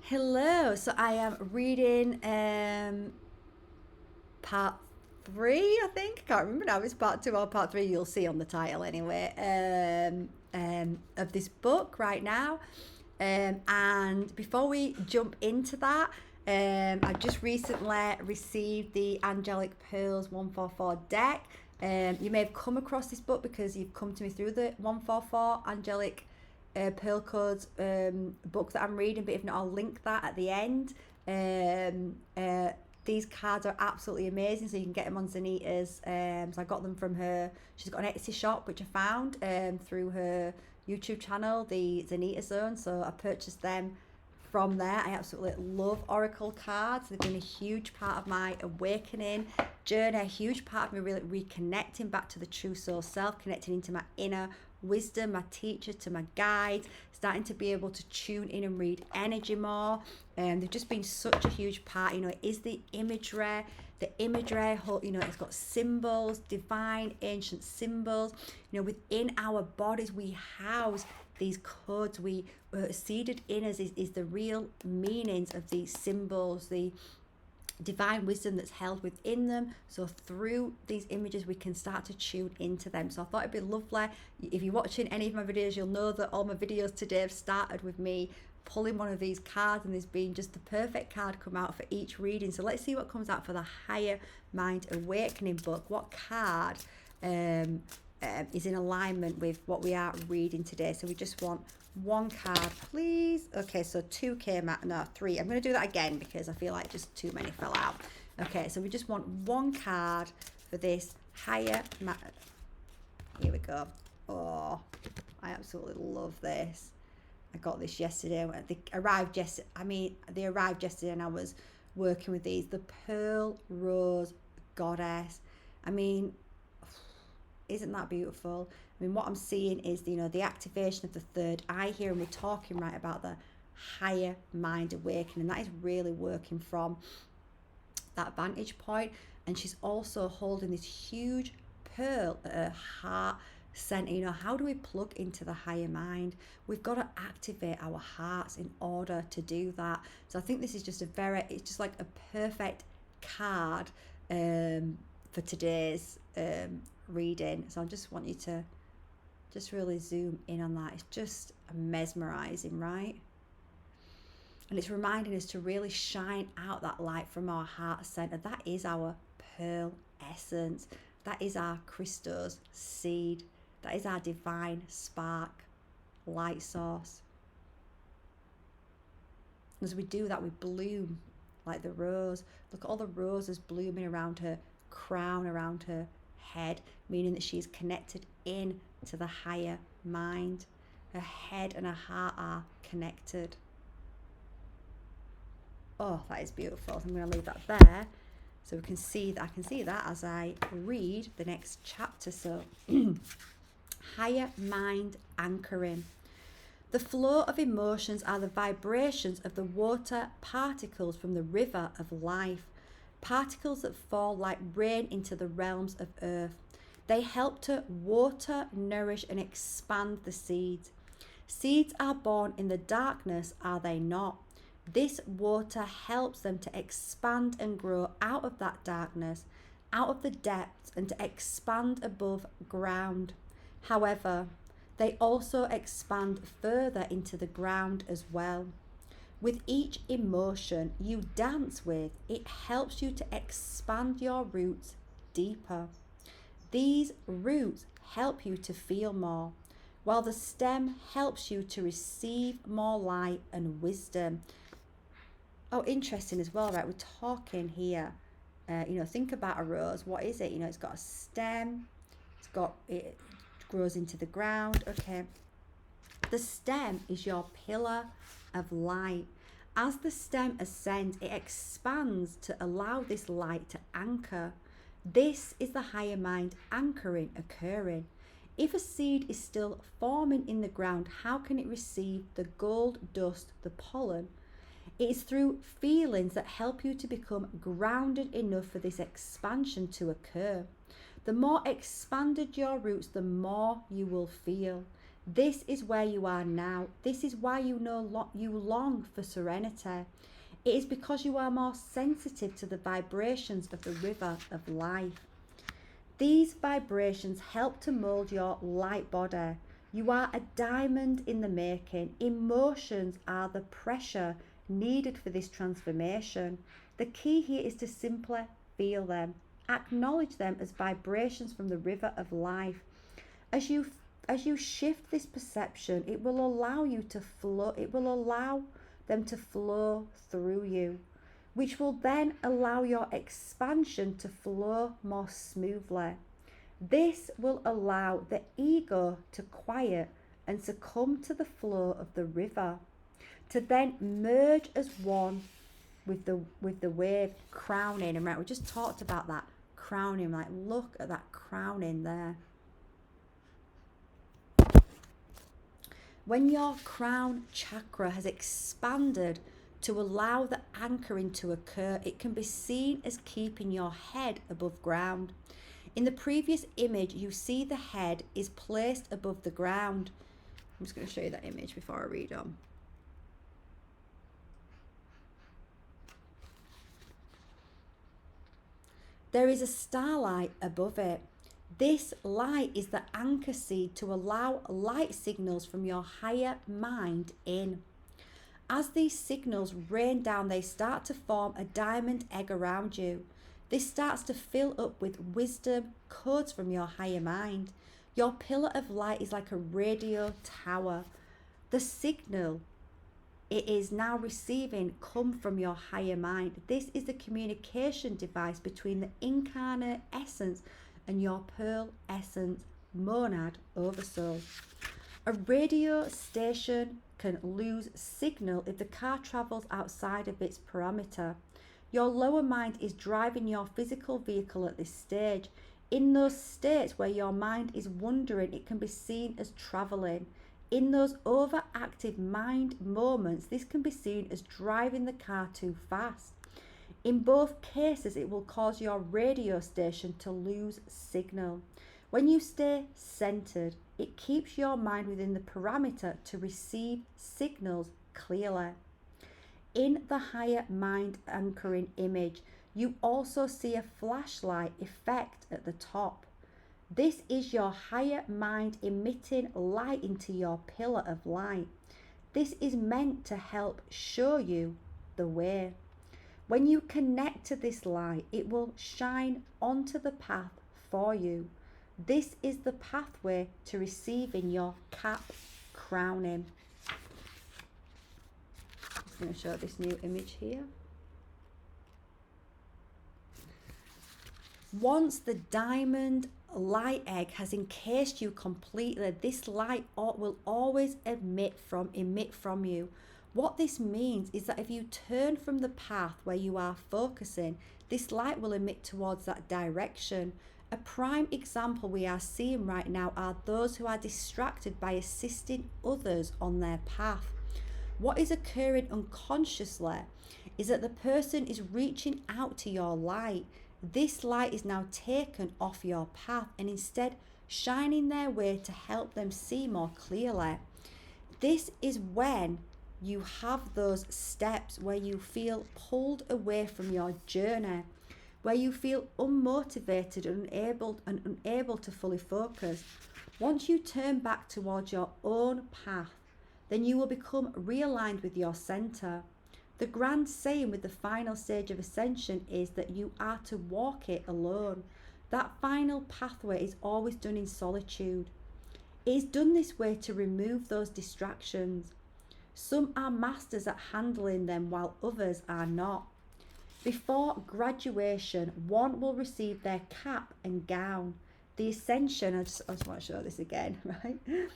Hello. So I am reading part three, I think. I can't remember now if it's part two or part three. You'll see on the title anyway. Of this book right now. And before we jump into that, I just recently received the Angelic Pearls 144 deck. You may have come across this book because you've come to me through the 144 Angelic Pearl Codes book that I'm reading, but if not, I'll link that at the end. These cards are absolutely amazing, so you can get them on Zanita's. So I got them from her. She's got an Etsy shop, which I found through her YouTube channel, the Zanita Zone. So I purchased them from there. I absolutely love Oracle cards. They've been a huge part of my awakening journey, a huge part of me really reconnecting back to the true soul self, connecting into my inner wisdom, my teacher, to my guides, starting to be able to tune in and read energy more. And they've just been such a huge part. It is the imagery. The imagery, it's got symbols, divine, ancient symbols. Within our bodies, we house these codes. We seeded in us is the real meanings of these symbols, the divine wisdom that's held within them. So through these images we can start to tune into them. So I thought it'd be lovely. If you're watching any of my videos, you'll know that all my videos today have started with me pulling one of these cards, and there's been just the perfect card come out for each reading. So let's see what comes out for the Higher Mind Awakening book. What card is in alignment with what we are reading today? So we just want one card, please. Okay, so two came out. No, three. I'm going to do that again because I feel like just too many fell out. Okay, so we just want one card for this higher mind. Here we go. Oh, I absolutely love this. I got this yesterday. They arrived yesterday and I was working with these. The Pearl Rose Goddess. Isn't that beautiful? What I'm seeing is, the activation of the third eye here, and we're talking right about the higher mind awakening. That is really working from that vantage point. And she's also holding this huge pearl at her heart center. How do we plug into the higher mind? We've got to activate our hearts in order to do that. So I think this is just it's just like a perfect card for today's reading. So I just want you to just really zoom in on that. It's just mesmerizing, right? And it's reminding us to really shine out that light from our heart center. That is our pearl essence. That is our Christos seed. That is our divine spark, light source. As we do that, we bloom like the rose. Look at all the roses blooming around her crown, around her head, meaning that she's connected in to the higher mind. Her head and her heart are connected. Oh, that is beautiful. So I'm going to leave that there so we can see that. I can see that as I read the next chapter. So higher mind anchoring. The flow of emotions are the vibrations of the water particles from the river of life, particles that fall like rain into the realms of earth. They help to water, nourish, and expand the seeds. Seeds are born in the darkness, are they not? This water helps them to expand and grow out of that darkness, out of the depths, and to expand above ground. However, they also expand further into the ground as well. With each emotion you dance with, it helps you to expand your roots deeper. These roots help you to feel more, while the stem helps you to receive more light and wisdom. Oh, interesting as well, right? We're talking here, think about a rose. What is it? It's got a stem. It grows into the ground. Okay. The stem is your pillar of light. As the stem ascends, it expands to allow this light to anchor. This is the higher mind anchoring occurring. If a seed is still forming in the ground, how can it receive the gold dust, the pollen? It is through feelings that help you to become grounded enough for this expansion to occur. The more expanded your roots, the more you will feel. This is where you are now. This is why you long for serenity. It is because you are more sensitive to the vibrations of the river of life. These vibrations help to mold your light body. You are a diamond in the making. Emotions are the pressure needed for this transformation. The key here is to simply feel them. Acknowledge them as vibrations from the river of life. As you shift this perception, it will allow you to flow, it will allow them to flow through you, which will then allow your expansion to flow more smoothly. This will allow the ego to quiet and succumb to the flow of the river, to then merge as one with the wave, crowning. And right, we just talked about that crowning. Like, look at that crowning there. When your crown chakra has expanded to allow the anchoring to occur, it can be seen as keeping your head above ground. In the previous image, you see the head is placed above the ground. I'm just going to show you that image before I read on. There is a starlight above it. This light is the anchor seed to allow light signals from your higher mind in. As these signals rain down, they start to form a diamond egg around you. This starts to fill up with wisdom, codes from your higher mind. Your pillar of light is like a radio tower. The signal it is now receiving come from your higher mind. This is the communication device between the incarnate essence and your pearl essence monad oversoul. A radio station can lose signal if the car travels outside of its parameter. Your lower mind is driving your physical vehicle at this stage. In those states where your mind is wandering, it can be seen as traveling. In those overactive mind moments, this can be seen as driving the car too fast. In both cases, it will cause your radio station to lose signal. When you stay centered, it keeps your mind within the parameter to receive signals clearly. In the higher mind anchoring image, you also see a flashlight effect at the top. This is your higher mind emitting light into your pillar of light. This is meant to help show you the way. When you connect to this light, it will shine onto the path for you. This is the pathway to receiving your cap crowning. I'm just going to show this new image here. Once the diamond light egg has encased you completely, this light will always emit from you. What this means is that if you turn from the path where you are focusing, this light will emit towards that direction. A prime example we are seeing right now are those who are distracted by assisting others on their path. What is occurring unconsciously is that the person is reaching out to your light. This light is now taken off your path and instead shining their way to help them see more clearly. This is when you have those steps where you feel pulled away from your journey, where you feel unmotivated and unable to fully focus. Once you turn back towards your own path, then you will become realigned with your center. The grand saying with the final stage of ascension is that you are to walk it alone. That final pathway is always done in solitude. It is done this way to remove those distractions. Some are masters at handling them while others are not. Before graduation, one will receive their cap and gown. The ascension, I just want to show this again, right?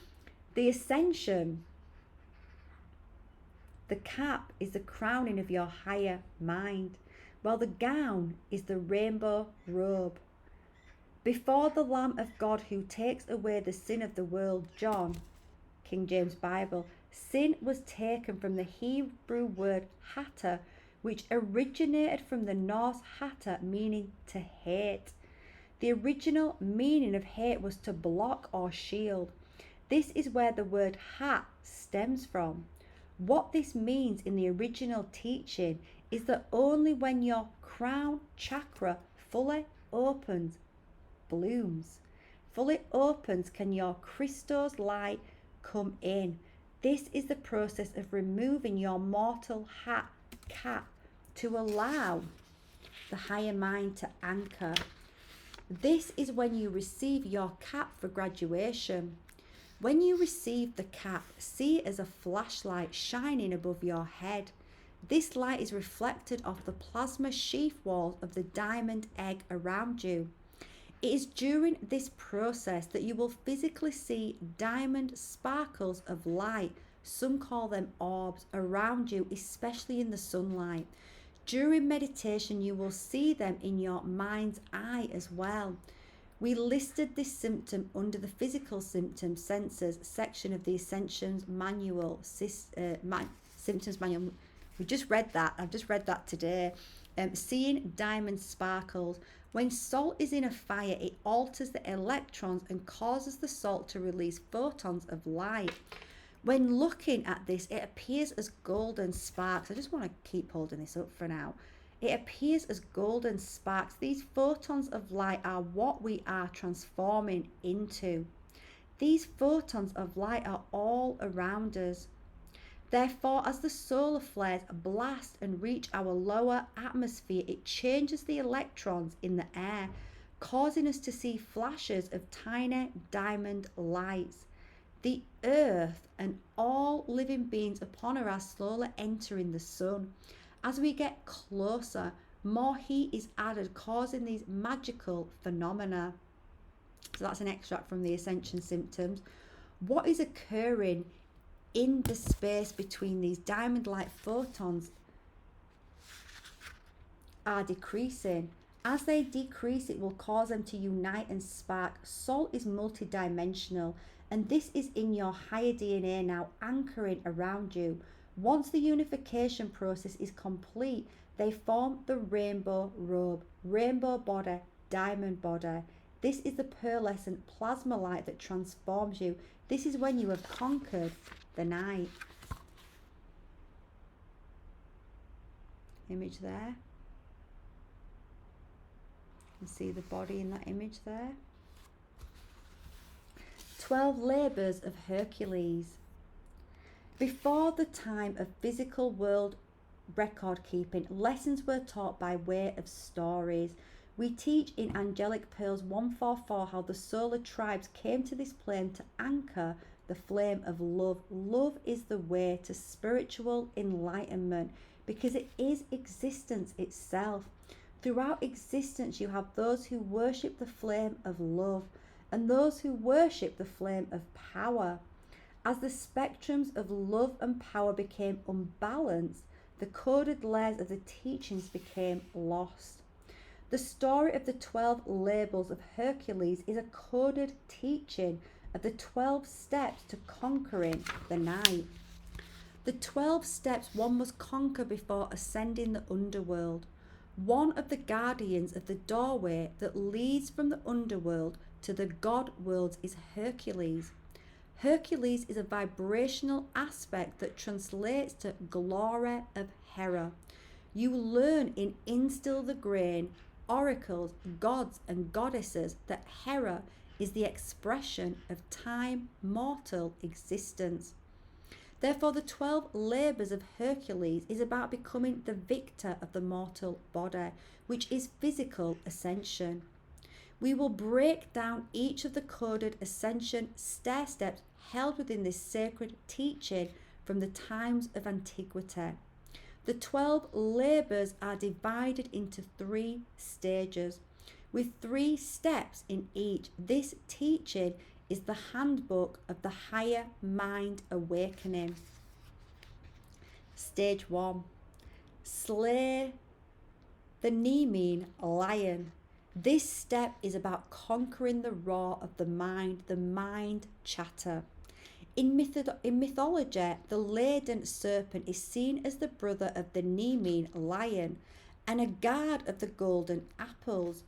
The ascension, the cap is the crowning of your higher mind, while the gown is the rainbow robe. Before the Lamb of God who takes away the sin of the world, John, King James Bible, sin was taken from the Hebrew word hata, which originated from the Norse hata, meaning to hate. The original meaning of hate was to block or shield. This is where the word hat stems from. What this means in the original teaching is that only when your crown chakra fully opens, fully opens, can your Christos light come in. This is the process of removing your mortal cap to allow the higher mind to anchor. This is when you receive your cap for graduation. When you receive the cap, see it as a flashlight shining above your head. This light is reflected off the plasma sheath walls of the diamond egg around you. It is during this process that you will physically see diamond sparkles of light, some call them orbs, around you, especially in the sunlight. During meditation, you will see them in your mind's eye as well. We listed this symptom under the physical symptoms senses section of the Ascensions Manual, Symptoms Manual. We just read that. I've just read that today. Seeing diamond sparkles. When salt is in a fire, it alters the electrons and causes the salt to release photons of light. When looking at this, it appears as golden sparks. I just want to keep holding this up for now. It appears as golden sparks. These photons of light are what we are transforming into. These photons of light are all around us. Therefore, as the solar flares blast and reach our lower atmosphere, it changes the electrons in the air, causing us to see flashes of tiny diamond lights. The earth and all living beings upon her are slowly entering the sun. As we get closer, more heat is added, causing these magical phenomena. So that's an extract from the Ascension Symptoms. What is occurring in the space between these diamond light photons are decreasing. As they decrease, it will cause them to unite and spark. Salt is multidimensional, and this is in your higher DNA now, anchoring around you. Once the unification process is complete, they form the rainbow robe, rainbow body, diamond body. This is the pearlescent plasma light that transforms you. This is when you have conquered the night. Image there. You can see the body in that image there. 12 labours of Hercules. Before the time of physical world record keeping, lessons were taught by way of stories. We teach in Angelic Pearls 144 how the solar tribes came to this plane to anchor the flame of love. Love is the way to spiritual enlightenment because it is existence itself. Throughout existence, you have those who worship the flame of love and those who worship the flame of power. As the spectrums of love and power became unbalanced, the coded layers of the teachings became lost. The story of the 12 labels of Hercules is a coded teaching of the 12 steps to conquering the night. The 12 steps one must conquer before ascending the underworld. One of the guardians of the doorway that leads from the underworld to the God worlds is Hercules. Hercules is a vibrational aspect that translates to glory of Hera. You learn in Instill the Grain, oracles, gods and goddesses that Hera is the expression of time, mortal existence. Therefore, the 12 labours of Hercules is about becoming the victor of the mortal body, which is physical ascension. We will break down each of the coded ascension stair steps held within this sacred teaching from the times of antiquity. The 12 labours are divided into 3 stages, with 3 steps in each. This teaching is the handbook of the higher mind awakening. Stage 1. Slay the Nemean lion. This step is about conquering the roar of the mind chatter. In mythology, the laden serpent is seen as the brother of the Nemean lion and a guard of the golden apples.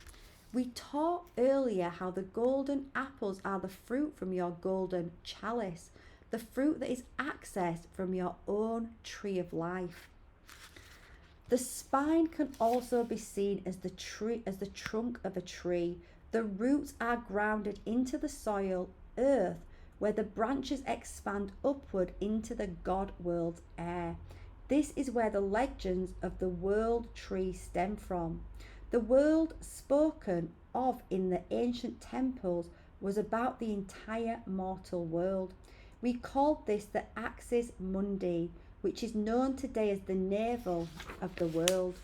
We taught earlier how the golden apples are the fruit from your golden chalice, the fruit that is accessed from your own tree of life. The spine can also be seen as the trunk of a tree. The roots are grounded into the soil, earth, where the branches expand upward into the God world air. This is where the legends of the world tree stem from. The world spoken of in the ancient temples was about the entire mortal world. We called this the axis mundi, which is known today as the navel of the world.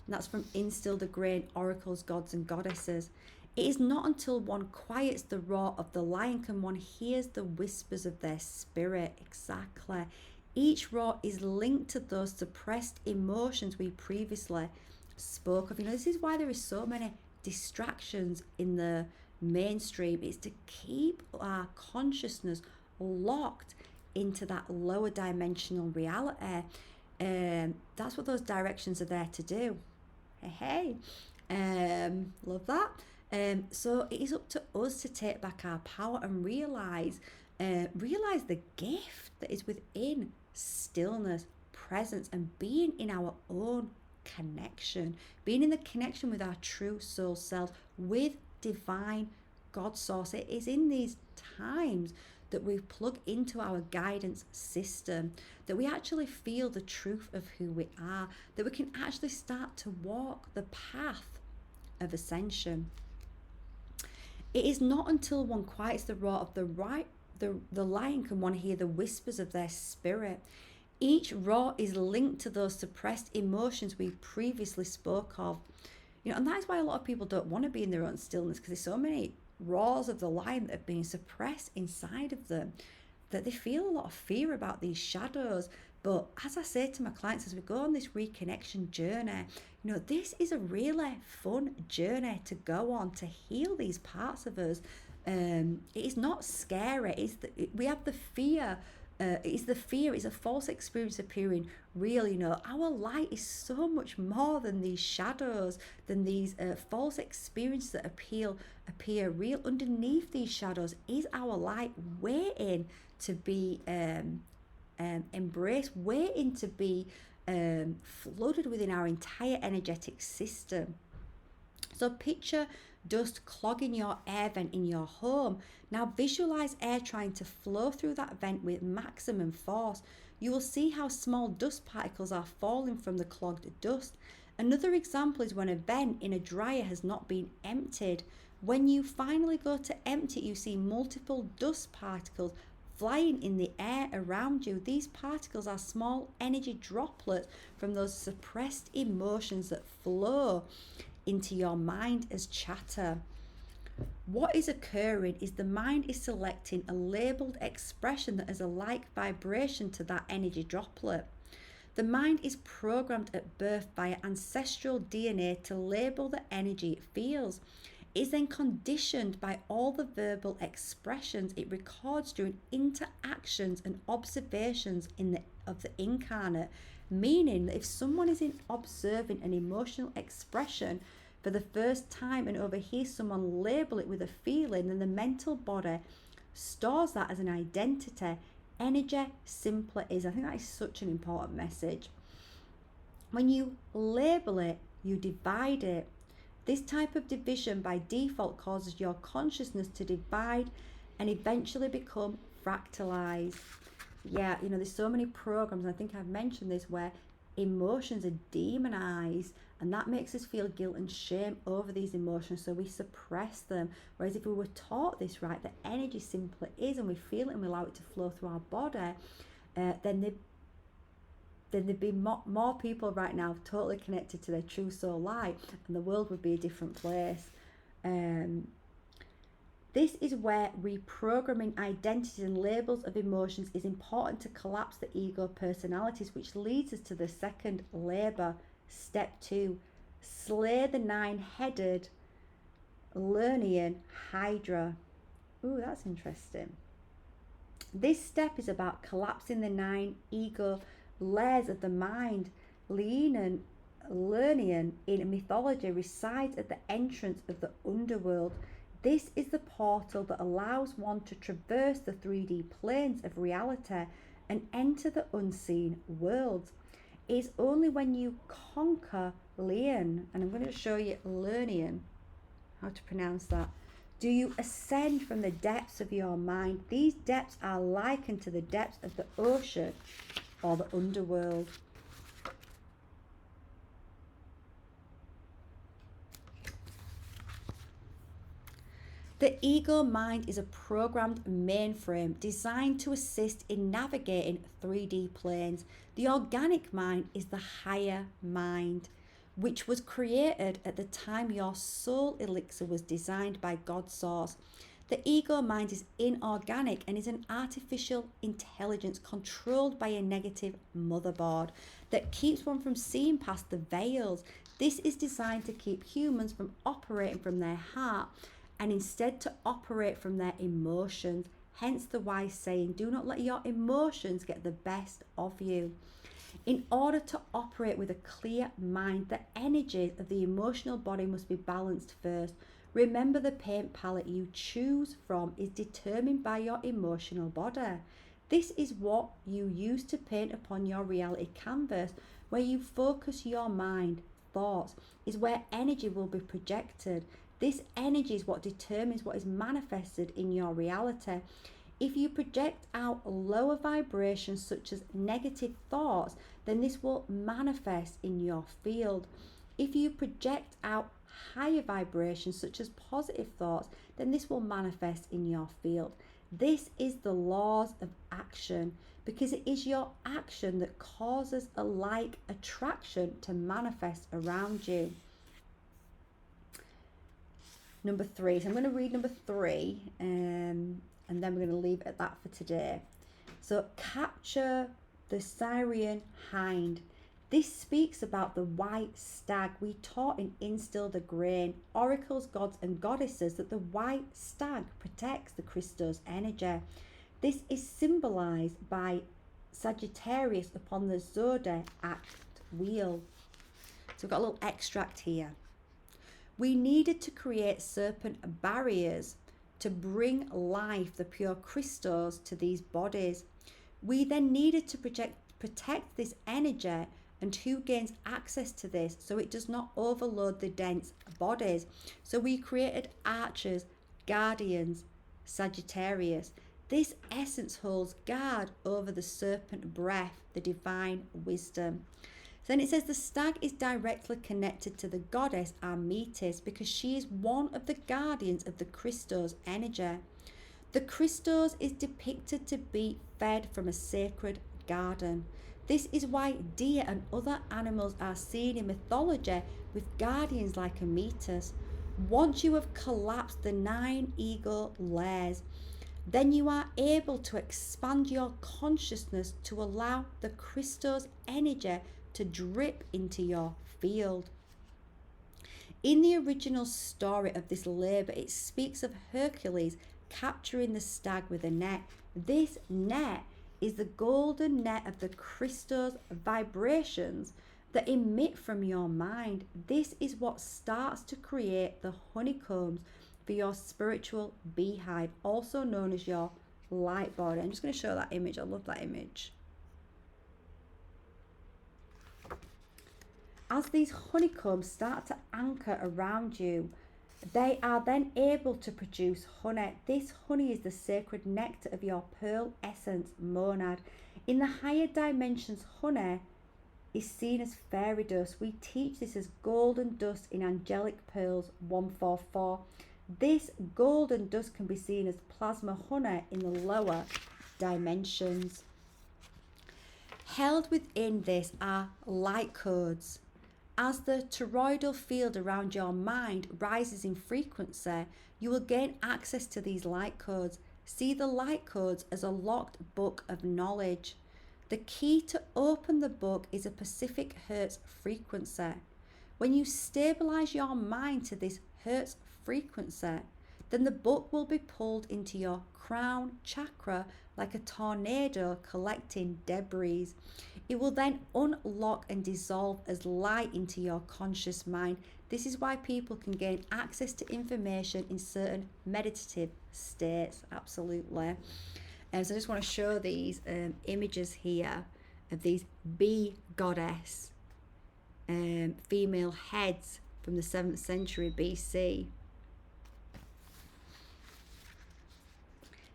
And that's from Instill the Grain, Oracles, Gods and Goddesses. It is not until one quiets the roar of the lion can one hears the whispers of their spirit. Exactly. Each roar is linked to those suppressed emotions we previously spoke of. This is why there is so many distractions in the mainstream. It's to keep our consciousness locked into that lower dimensional reality. That's what those directions are there to do. Hey, love that. So it is up to us to take back our power and realize the gift that is within stillness, presence, and being in our own connection, being in the connection with our true soul self, with divine God source. It is in these times that we plug into our guidance system, that we actually feel the truth of who we are, that we can actually start to walk the path of ascension. It is not until one quiets the roar of the lion can one hear the whispers of their spirit. Each roar is linked to those suppressed emotions we previously spoke of. And that is why a lot of people don't want to be in their own stillness, because there's so many roars of the lion that have been suppressed inside of them that they feel a lot of fear about these shadows. But as I say to my clients, as we go on this reconnection journey, this is a really fun journey to go on, to heal these parts of us. It is not scary. We have the fear. It's a false experience appearing real. Our light is so much more than these shadows, than these false experiences that appear real. Underneath these shadows is our light, waiting to be embraced, waiting to be flooded within our entire energetic system. So picture dust clogging your air vent in your home. Now visualize air trying to flow through that vent with maximum force. You will see how small dust particles are falling from the clogged dust. Another example is when a vent in a dryer has not been emptied. When you finally go to empty it, you see multiple dust particles flying in the air around you. These particles are small energy droplets from those suppressed emotions that flow into your mind as chatter. What is occurring is the mind is selecting a labeled expression that has a like vibration to that energy droplet. The mind is programmed at birth by ancestral DNA to label the energy it feels. It is then conditioned by all the verbal expressions it records during interactions and observations of the incarnate, meaning that if someone is observing an emotional expression for the first time and overhears someone label it with a feeling, then the mental body stores that as an identity. Energy simply is. I think that is such an important message. When you label it, you divide it. This type of division by default causes your consciousness to divide and eventually become fractalized. There's so many programs, and I think I've mentioned this, where emotions are demonized, and that makes us feel guilt and shame over these emotions, so we suppress them. Whereas if we were taught this right, that energy simply is, and we feel it and we allow it to flow through our body, then there'd be more people right now totally connected to their true soul light, and the world would be a different place. This is where reprogramming identities and labels of emotions is important to collapse the ego personalities, which leads us to the second labor, step 2. Slay the 9-headed Lernian Hydra. Ooh, that's interesting. This step is about collapsing the 9 ego layers of the mind, leaning Lernian in mythology resides at the entrance of the underworld. This is the portal that allows one to traverse the 3D planes of reality and enter the unseen worlds. It's only when you conquer Leon, and I'm going to show you Lernian, how to pronounce that, do you ascend from the depths of your mind. These depths are likened to the depths of the ocean or the underworld. The ego mind is a programmed mainframe designed to assist in navigating 3D planes. The organic mind is the higher mind, which was created at the time your soul elixir was designed by God's source. The ego mind is inorganic and is an artificial intelligence controlled by a negative motherboard that keeps one from seeing past the veils. This is designed to keep humans from operating from their heart and instead to operate from their emotions. Hence the wise saying, do not let your emotions get the best of you. In order to operate with a clear mind, the energies of the emotional body must be balanced first. Remember, the paint palette you choose from is determined by your emotional body. This is what you use to paint upon your reality canvas. Where you focus your mind, thoughts, is where energy will be projected. This energy is what determines what is manifested in your reality. If you project out lower vibrations such as negative thoughts, then this will manifest in your field. If you project out higher vibrations such as positive thoughts, then this will manifest in your field. This is the laws of action, because it is your action that causes a like attraction to manifest around you. Number 3. So I'm going to read number 3, and then we're going to leave it at that for today. So capture the Syrian hind. This speaks about the white stag. We taught in Instill the Grain, oracles, gods and goddesses, that the white stag protects the Christos energy. This is symbolized by Sagittarius upon the zodiac wheel. So we've got a little extract here. We needed to create serpent barriers to bring life, the pure Christos, to these bodies. We then needed to protect this energy, and who gains access to this so it does not overload the dense bodies. So we created archers, guardians, Sagittarius. This essence holds guard over the serpent breath, the divine wisdom. Then it says the stag is directly connected to the goddess Artemis because she is one of the guardians of the Christos energy. The Christos is depicted to be fed from a sacred garden. This is why deer and other animals are seen in mythology with guardians like Artemis. Once you have collapsed the 9 ego layers, then you are able to expand your consciousness to allow the Christos energy to drip into your field. In the original story of this labor, it speaks of Hercules capturing the stag with a net. This net is the golden net of the Christos vibrations that emit from your mind. This is what starts to create the honeycombs for your spiritual beehive, also known as your light body. I'm just going to show that image. I love that image. As these honeycombs start to anchor around you, they are then able to produce honey. This honey is the sacred nectar of your pearl essence monad. In the higher dimensions, honey is seen as fairy dust. We teach this as golden dust in Angelic Pearls 144. This golden dust can be seen as plasma honey in the lower dimensions. Held within this are light codes. As the toroidal field around your mind rises in frequency, you will gain access to these light codes. See the light codes as a locked book of knowledge. The key to open the book is a Pacific Hertz frequency. When you stabilize your mind to this Hertz frequency, then the book will be pulled into your crown chakra like a tornado collecting debris. It will then unlock and dissolve as light into your conscious mind. This is why people can gain access to information in certain meditative states. Absolutely. So I just want to show these images here of these bee goddess female heads from the 7th century BC.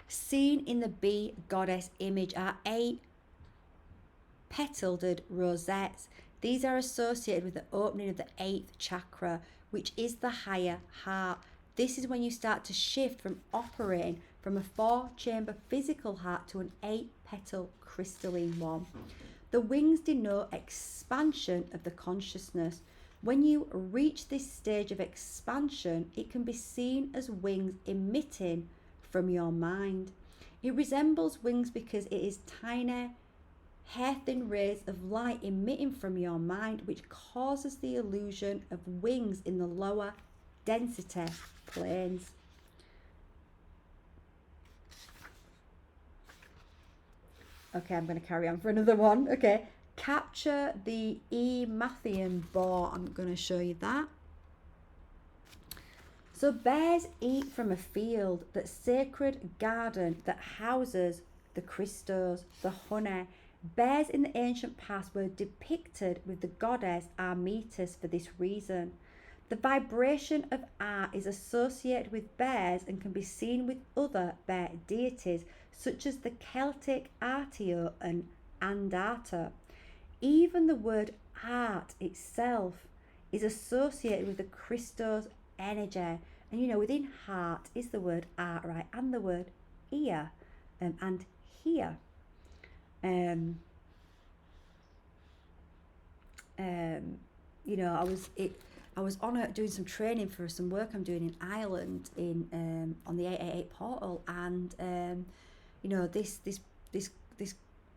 Seen in the bee goddess image are 8 petaled rosettes. These are associated with the opening of the 8th chakra, which is the higher heart. This is when you start to shift from operating from a 4-chamber physical heart to an 8-petal crystalline one. The wings denote expansion of the consciousness. When you reach this stage of expansion, it can be seen as wings emitting from your mind. It resembles wings because it is tiny, hair-thin rays of light emitting from your mind, which causes the illusion of wings in the lower density planes. Okay, I'm going to carry on for another one. Okay, capture the Emathian boar. I'm going to show you that. So bears eat from a field, that sacred garden that houses the crystals, the honey. Bears in the ancient past were depicted with the goddess Artemis for this reason. The vibration of art is associated with bears and can be seen with other bear deities such as the Celtic Artio and Andata. Even the word art itself is associated with the Christos energy. And you know, within heart is the word art, right? And the word ear and here. You know, I was on doing some training for some work I'm doing in Ireland in on the 888 portal, and you know, this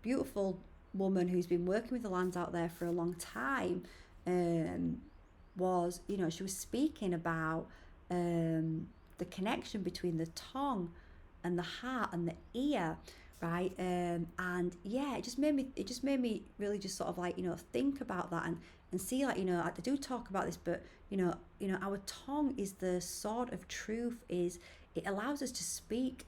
beautiful woman who's been working with the lands out there for a long time was, you know, she was speaking about the connection between the tongue and the heart and the ear, right? And yeah, it just made me really just sort of like, you know, think about that and see, like, you know, I do talk about this, but you know our tongue is the sword of truth. Is it allows us to speak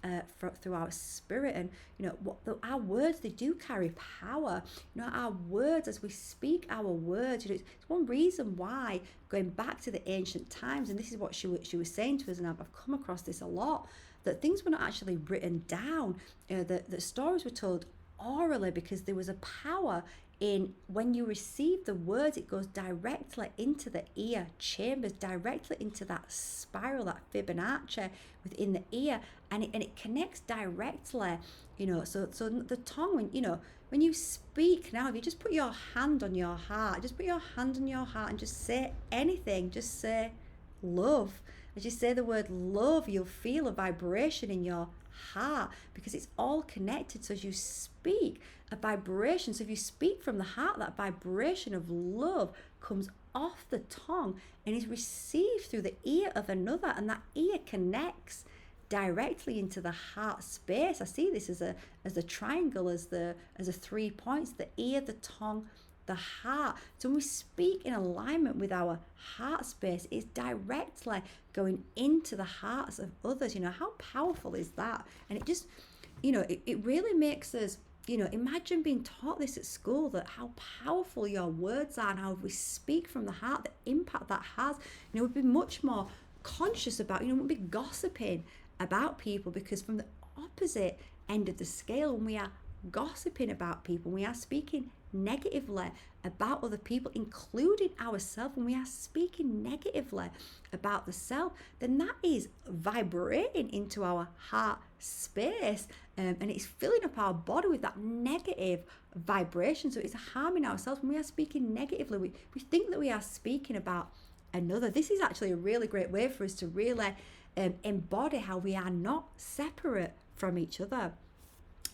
through our spirit, and you know our words, they do carry power. You know, our words, as we speak our words, you know, it's one reason why, going back to the ancient times, and this is what she was saying to us, and I've come across this a lot, that things were not actually written down. The stories were told orally because there was a power in when you receive the words, it goes directly into the ear chambers, directly into that spiral, that Fibonacci within the ear, and it connects directly, you know. So the tongue, when you know, when you speak now, if you just put your hand on your heart, and just say anything, just say love. As you say the word love, you'll feel a vibration in your heart, because it's all connected. So as you speak, a vibration, so if you speak from the heart, that vibration of love comes off the tongue and is received through the ear of another, and that ear connects directly into the heart space. I see this as a triangle, as the 3 points: the ear, the tongue, the heart. So when we speak in alignment with our heart space, it's directly going into the hearts of others. You know, how powerful is that? And it just, you know, it really makes us, you know, imagine being taught this at school, that how powerful your words are, and how if we speak from the heart, the impact that has. You know, we'd be much more conscious about, you know, we'd be gossiping about people, because from the opposite end of the scale, when we are gossiping about people, we are speaking negatively about other people, including ourselves, when we are speaking negatively about the self, then that is vibrating into our heart space, and it's filling up our body with that negative vibration. So it's harming ourselves when we are speaking negatively. We think that we are speaking about another. This is actually a really great way for us to really embody how we are not separate from each other.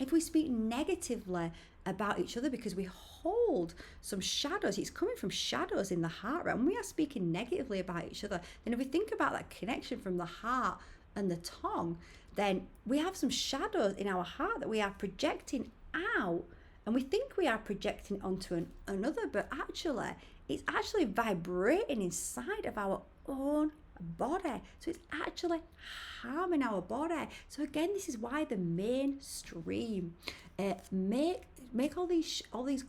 If we speak negatively about each other because we hold some shadows, it's coming from shadows in the heart, right? When we are speaking negatively about each other, then if we think about that connection from the heart and the tongue, then we have some shadows in our heart that we are projecting out, and we think we are projecting onto another, but actually it's actually vibrating inside of our own body. So it's actually harming our body. So again, this is why the mainstream make all these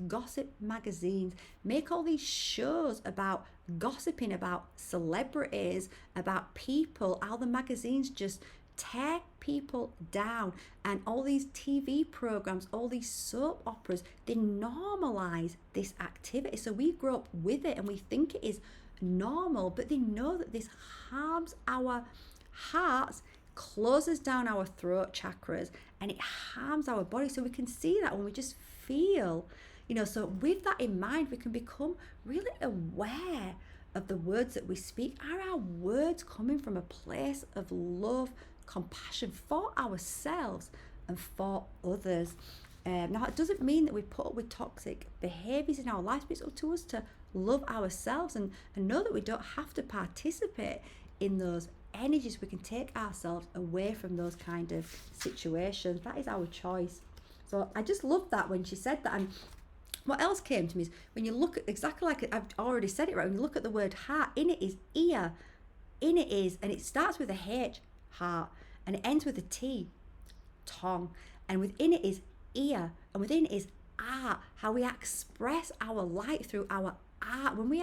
gossip magazines, make all these shows about gossiping about celebrities, about people, how the magazines just tear people down, and all these TV programs, all these soap operas, they normalize this activity. So we grow up with it and we think it is normal, but they know that this harms our hearts, closes down our throat chakras, and it harms our body. So we can see that when we just feel, so with that in mind, we can become really aware of the words that we speak. Are our words coming from a place of love, compassion for ourselves and for others? Now, it doesn't mean that we put up with toxic behaviours in our lives, but it's up to us to love ourselves and know that we don't have to participate in those energies. We can take ourselves away from those kind of situations. That is our choice. So I just love that when she said that. And what else came to me is when you look at, exactly like I've already said it right, when you look at the word heart, in it is ear, in it is, and it starts with a H, heart, and it ends with a T, tongue, and within it is ear, and within it is art, how we express our light through our art. When we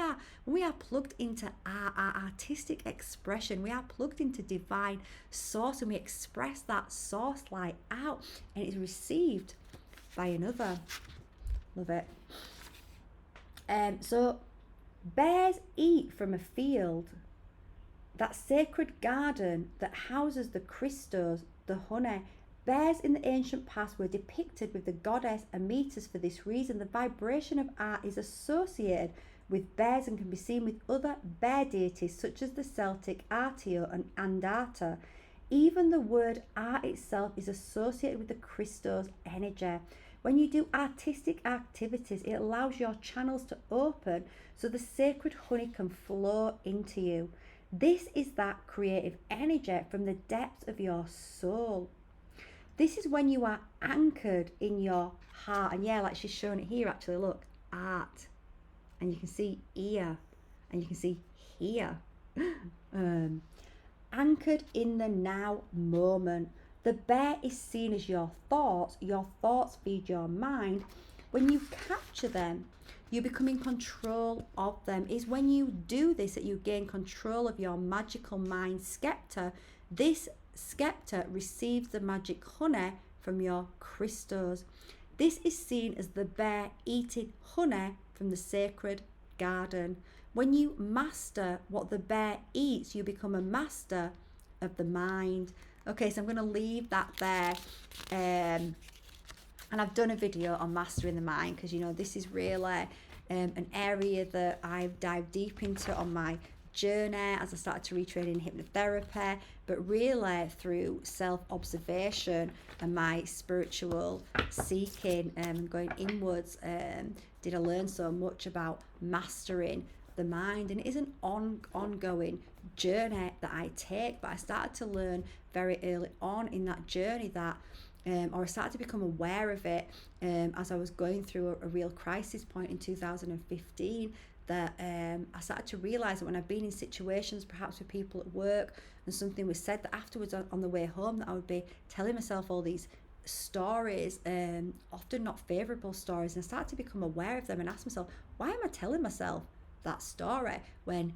are plugged into our artistic expression, we are plugged into divine source, and we express that source light out, and it's received by another. Love it. So bears eat from a field, that sacred garden that houses the crystals, the honey. Bears in the ancient past were depicted with the goddess Ametis for this reason. The vibration of art is associated with bears and can be seen with other bear deities such as the Celtic Artio and Andata. Even the word art itself is associated with the crystals energy. When you do artistic activities, it allows your channels to open so the sacred honey can flow into you. This is that creative energy from the depths of your soul. This is when you are anchored in your heart. And yeah, like she's shown it here actually, look, art. And you can see ear, and you can see here. Anchored in the now moment. The bear is seen as your thoughts feed your mind. When you capture them, you become in control of them. It's when you do this that you gain control of your magical mind scepter. This scepter receives the magic honey from your crystals. This is seen as the bear eating honey from the sacred garden. When you master what the bear eats, you become a master of the mind. Okay, so I'm going to leave that there. And I've done a video on mastering the mind because, this is really an area that I've dived deep into on my journey as I started to retrain in hypnotherapy, but really through self-observation and my spiritual seeking and going inwards, did I learn so much about mastering the mind. And it is an ongoing journey that I take, but I started to learn very early on in that journey that or I started to become aware of it as I was going through a real crisis point in 2015, that I started to realise that when I've been in situations perhaps with people at work and something was said, that afterwards on the way home that I would be telling myself all these stories, often not favourable stories, and I started to become aware of them and ask myself, why am I telling myself that story when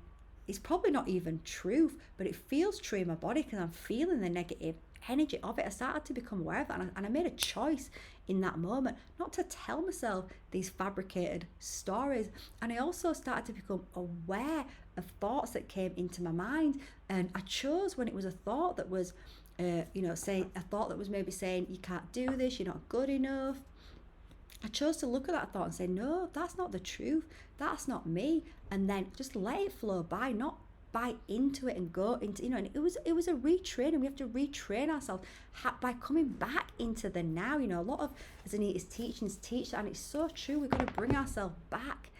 it's probably not even truth, but it feels true in my body because I'm feeling the negative energy of it. I started to become aware of that, and I made a choice in that moment not to tell myself these fabricated stories. And I also started to become aware of thoughts that came into my mind, and I chose when it was a thought that was say a thought that was maybe saying you can't do this, you're not good enough. I chose to look at that thought and say, no, that's not the truth, that's not me, and then just let it flow by, not buy into it and go into, and it was a retraining. We have to retrain ourselves by coming back into the now. A lot of Anita's teachings teach that, and it's so true. We've got to bring ourselves back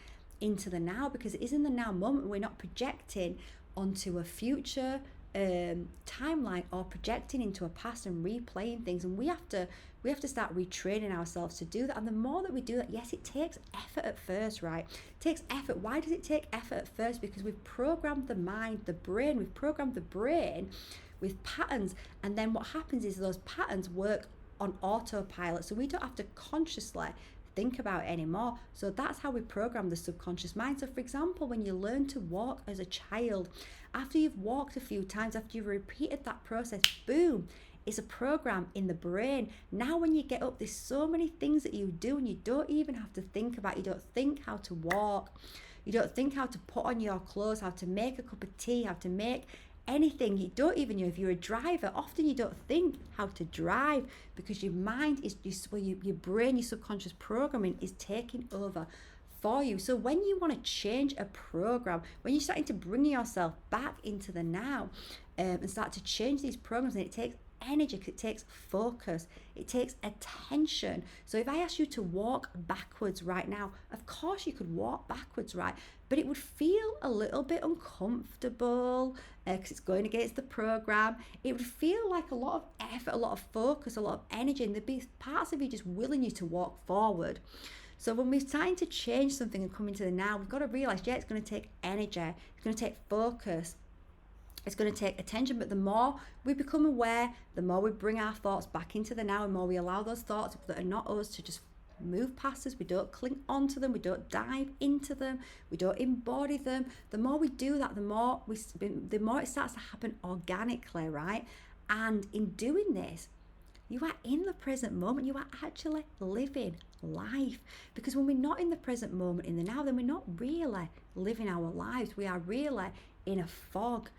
into the now, because it is in the now moment. We're not projecting onto a future, timeline or projecting into a past and replaying things, and we have to start retraining ourselves to do that. And the more that we do that, yes, it takes effort at first, right? It takes effort. Why does it take effort at first? Because we've programmed the mind, the brain, with patterns, and then what happens is those patterns work on autopilot, so we don't have to consciously think about it anymore. So that's how we program the subconscious mind. So for example, when you learn to walk as a child, after you've walked a few times, after you've repeated that process, boom, it's a program in the brain. Now when you get up, there's so many things that you do and you don't even have to think about. You don't think how to walk, you don't think how to put on your clothes, how to make a cup of tea, how to make anything. You don't even know. If you're a driver, often you don't think how to drive because your mind is your brain, your subconscious programming is taking over for you. So when you want to change a program, when you're starting to bring yourself back into the now, and start to change these programs, and it takes energy, it takes focus, it takes attention. So if I ask you to walk backwards right now, of course you could walk backwards, right? But it would feel a little bit uncomfortable because it's going against the program. It would feel like a lot of effort, a lot of focus, a lot of energy, and there'd be parts of you just willing you to walk forward. So when we're starting to change something and come into the now, we've got to realize, yeah, it's going to take energy, it's going to take focus, it's going to take attention. But the more we become aware, the more we bring our thoughts back into the now, and more we allow those thoughts that are not us to just move past us. We don't cling onto them, we don't dive into them, we don't embody them. The more we do that, the more it starts to happen organically, right? And in doing this, you are in the present moment. You are actually living life. Because when we're not in the present moment, in the now, then we're not really living our lives. We are really in a fog,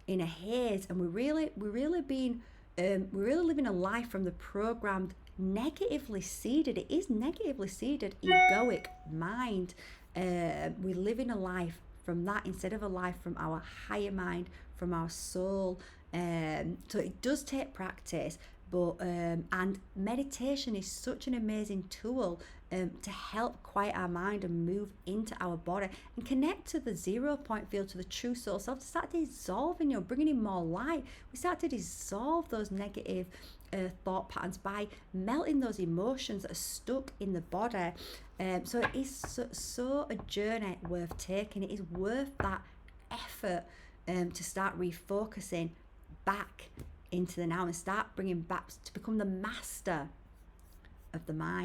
in a haze, and we're really living a life from the programmed, negatively seeded. It is negatively seeded, egoic mind. We live in a life from that instead of a life from our higher mind, from our soul. So it does take practice. But and meditation is such an amazing tool to help quiet our mind and move into our body and connect to the 0 point field, to the true soul self, to start dissolving, bringing in more light. We start to dissolve those negative thought patterns by melting those emotions that are stuck in the body. So it is so a journey worth taking. It is worth that effort to start refocusing back into the now and start bringing back to become the master of the mind.